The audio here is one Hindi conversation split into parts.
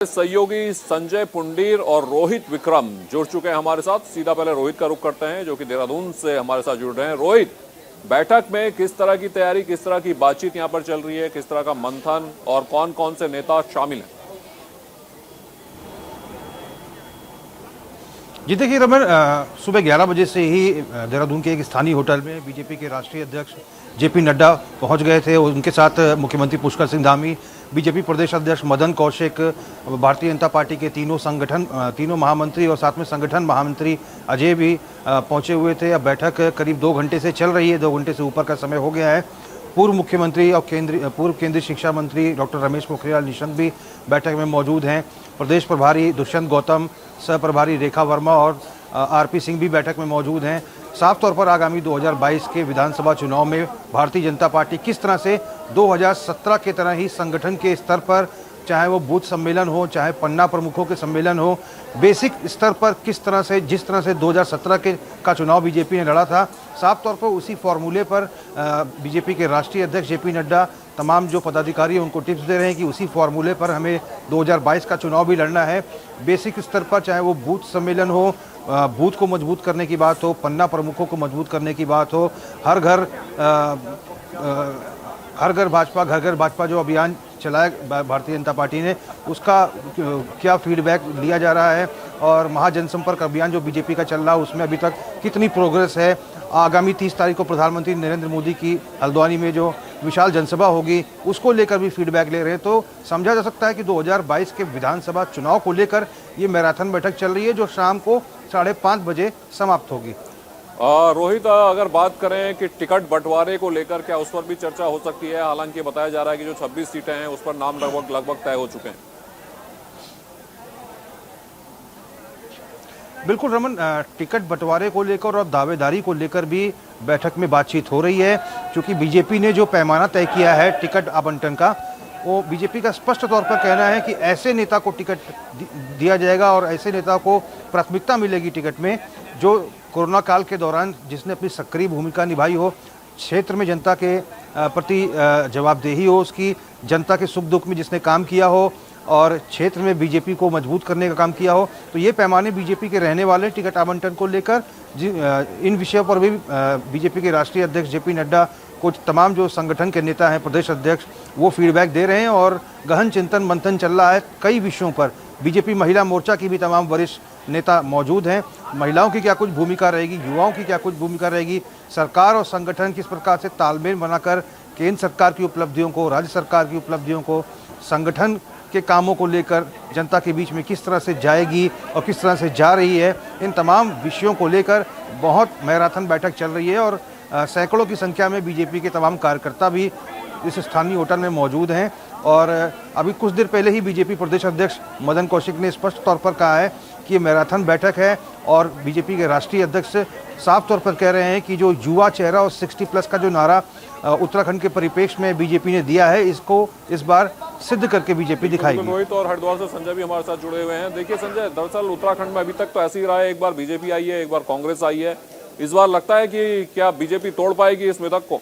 सहयोगी संजय पुंडीर और रोहित विक्रम जुड़ चुके हैं हमारे साथ। सीधा पहले रोहित का रुख करते हैं जो कि देहरादून से हमारे साथ जुड़ रहे हैं। रोहित, बैठक में किस तरह की तैयारी, किस तरह की बातचीत यहां पर चल रही है, किस तरह का मंथन और कौन कौन से नेता शामिल हैं? जी देखिए रमन, सुबह 11 बजे से ही देहरादून के एक स्थानीय होटल में बीजेपी के राष्ट्रीय अध्यक्ष जेपी नड्डा पहुंच गए थे। उनके साथ मुख्यमंत्री पुष्कर सिंह धामी, बीजेपी प्रदेश अध्यक्ष मदन कौशिक, भारतीय जनता पार्टी के तीनों महामंत्री और साथ में संगठन महामंत्री अजय भी पहुंचे हुए थे। अब बैठक करीब 2 घंटे से चल रही है, 2 घंटे से ऊपर का समय हो गया है। पूर्व मुख्यमंत्री और पूर्व केंद्रीय शिक्षा मंत्री डॉक्टर रमेश पोखरियाल निशंक भी बैठक में मौजूद हैं। प्रदेश प्रभारी दुष्यंत गौतम, सह प्रभारी रेखा वर्मा और आरपी सिंह भी बैठक में मौजूद हैं। साफ तौर पर आगामी 2022 के विधानसभा चुनाव में भारतीय जनता पार्टी किस तरह से 2017 के तरह ही संगठन के स्तर पर, चाहे वो बूथ सम्मेलन हो, चाहे पन्ना प्रमुखों के सम्मेलन हो, बेसिक स्तर पर किस तरह से, जिस तरह से 2017 का चुनाव बीजेपी ने लड़ा था, साफ तौर पर उसी फॉर्मूले पर बीजेपी के राष्ट्रीय अध्यक्ष जेपी नड्डा तमाम जो पदाधिकारी हैं उनको टिप्स दे रहे हैं कि उसी फॉर्मूले पर हमें 2022 का चुनाव भी लड़ना है। बेसिक स्तर पर चाहे वो बूथ सम्मेलन हो, बूथ को मजबूत करने की बात हो, पन्ना प्रमुखों को मजबूत करने की बात हो, हर घर भाजपा, घर घर भाजपा जो अभियान चलाया भारतीय जनता पार्टी ने, उसका क्या फीडबैक लिया जा रहा है और महाजनसंपर्क अभियान जो बीजेपी का चल रहा है उसमें अभी तक कितनी प्रोग्रेस है। आगामी 30 तारीख को प्रधानमंत्री नरेंद्र मोदी की हल्द्वानी में जो विशाल जनसभा होगी उसको लेकर भी फीडबैक ले रहे हैं। तो समझा जा सकता है कि 2022 के विधानसभा चुनाव को लेकर ये मैराथन बैठक चल रही है जो शाम को 5:30 बजे समाप्त होगी। रोहित, अगर बात करें कि टिकट बंटवारे को लेकर क्या उस पर भी चर्चा हो सकती है? हालांकि बताया जा रहा है कि जो 26 सीटें हैं उस पर नाम लगभग तय हो चुके हैं। बिल्कुल रमन, टिकट बंटवारे को लेकर और दावेदारी को लेकर भी बैठक में बातचीत हो रही है। क्योंकि बीजेपी ने जो पैमाना तय किया है टिकट आवंटन का, वो बीजेपी का स्पष्ट तौर पर कहना है कि ऐसे नेता को टिकट दिया जाएगा और ऐसे नेता को प्राथमिकता मिलेगी टिकट में जो कोरोना काल के दौरान जिसने अपनी सक्रिय भूमिका निभाई हो, क्षेत्र में जनता के प्रति जवाबदेही हो, उसकी जनता के सुख दुख में जिसने काम किया हो और क्षेत्र में बीजेपी को मजबूत करने का काम किया हो। तो ये पैमाने बीजेपी के रहने वाले टिकट आवंटन को लेकर इन विषयों पर भी बीजेपी के राष्ट्रीय अध्यक्ष जेपी नड्डा को तमाम जो संगठन के नेता हैं, प्रदेश अध्यक्ष, वो फीडबैक दे रहे हैं और गहन चिंतन मंथन चल रहा है कई विषयों पर। बीजेपी महिला मोर्चा की भी तमाम वरिष्ठ नेता मौजूद हैं। महिलाओं की क्या कुछ भूमिका रहेगी, युवाओं की क्या कुछ भूमिका रहेगी, सरकार और संगठन किस प्रकार से तालमेल बनाकर केंद्र सरकार की उपलब्धियों को, राज्य सरकार की उपलब्धियों को, संगठन के कामों को लेकर जनता के बीच में किस तरह से जाएगी और किस तरह से जा रही है, इन तमाम विषयों को लेकर बहुत मैराथन बैठक चल रही है। और सैकड़ों की संख्या में बीजेपी के तमाम कार्यकर्ता भी इस स्थानीय होटल में मौजूद हैं। और अभी कुछ देर पहले ही बीजेपी प्रदेश अध्यक्ष मदन कौशिक ने स्पष्ट तौर पर कहा है कि ये मैराथन बैठक है और बीजेपी के राष्ट्रीय अध्यक्ष साफ तौर पर कह रहे हैं कि जो युवा चेहरा और 60+ का जो नारा उत्तराखंड के परिप्रेक्ष्य में बीजेपी ने दिया है, इसको इस बार सिद्ध करके बीजेपी दिखाएगी। रोहित, और हरिद्वार से संजय भी हमारे साथ जुड़े हुए हैं। देखिए संजय, दरअसल उत्तराखंड में अभी तक तो ऐसे ही रहा है, एक बार बीजेपी आई है, एक बार कांग्रेस आई है। इस बार लगता है कि क्या बीजेपी तोड़ पाएगी इस मिथक को?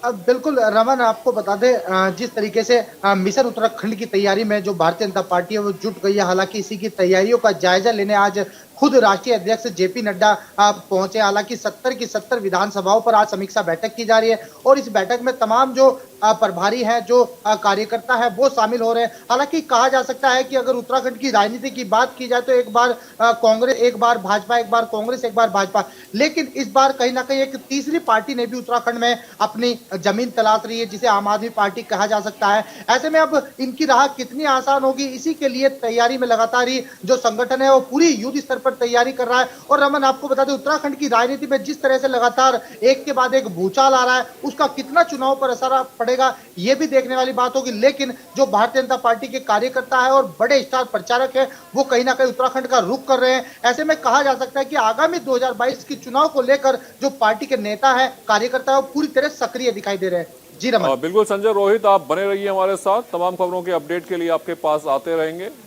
अब बिल्कुल रमन, आपको बता दें जिस तरीके से मिशन उत्तराखंड की तैयारी में जो भारतीय जनता पार्टी है वो जुट गई है। हालांकि इसी की तैयारियों का जायजा लेने आज खुद राष्ट्रीय अध्यक्ष जेपी नड्डा पहुंचे। हालांकि 70 की 70 विधानसभाओं पर आज समीक्षा बैठक की जा रही है और इस बैठक में तमाम जो प्रभारी हैं, जो कार्यकर्ता है, वो शामिल हो रहे हैं। हालांकि कहा जा सकता है कि अगर उत्तराखंड की राजनीति की बात की जाए तो एक बार कांग्रेस, एक बार भाजपा, एक बार कांग्रेस, एक बार भाजपा, लेकिन इस बार कहीं ना कहीं एक तीसरी पार्टी ने भी उत्तराखंड में अपनी जमीन तलाश रही है, जिसे आम आदमी पार्टी कहा जा सकता है। ऐसे में अब इनकी राह कितनी आसान होगी, इसी के लिए तैयारी में लगातार ही जो संगठन है वो पूरी युद्ध स्तर पर तैयारी कर रहा है। और रमन, आपको बता दें उत्तराखंड की राजनीति में जिस तरह से लगातार एक के बाद एक भूचाल आ रहा है, उसका कितना चुनाव पर असर पड़ेगा ये भी देखने वाली बात होगी। लेकिन जो भारतीय जनता पार्टी के कार्यकर्ता है और बड़े स्टार प्रचारक है, वो कहीं ना कहीं उत्तराखंड का रुख कर रहे हैं। ऐसे में कहा जा सकता है कि आगामी 2022 की चुनाव को लेकर जो पार्टी के नेता है, कार्यकर्ता है, वो पूरी तरह सक्रिय दिखाई दे रहे हैं। जी रमन। बिल्कुल संजय, रोहित, आप बने रहिए हमारे साथ, तमाम खबरों के अपडेट के लिए आपके पास आते रहेंगे।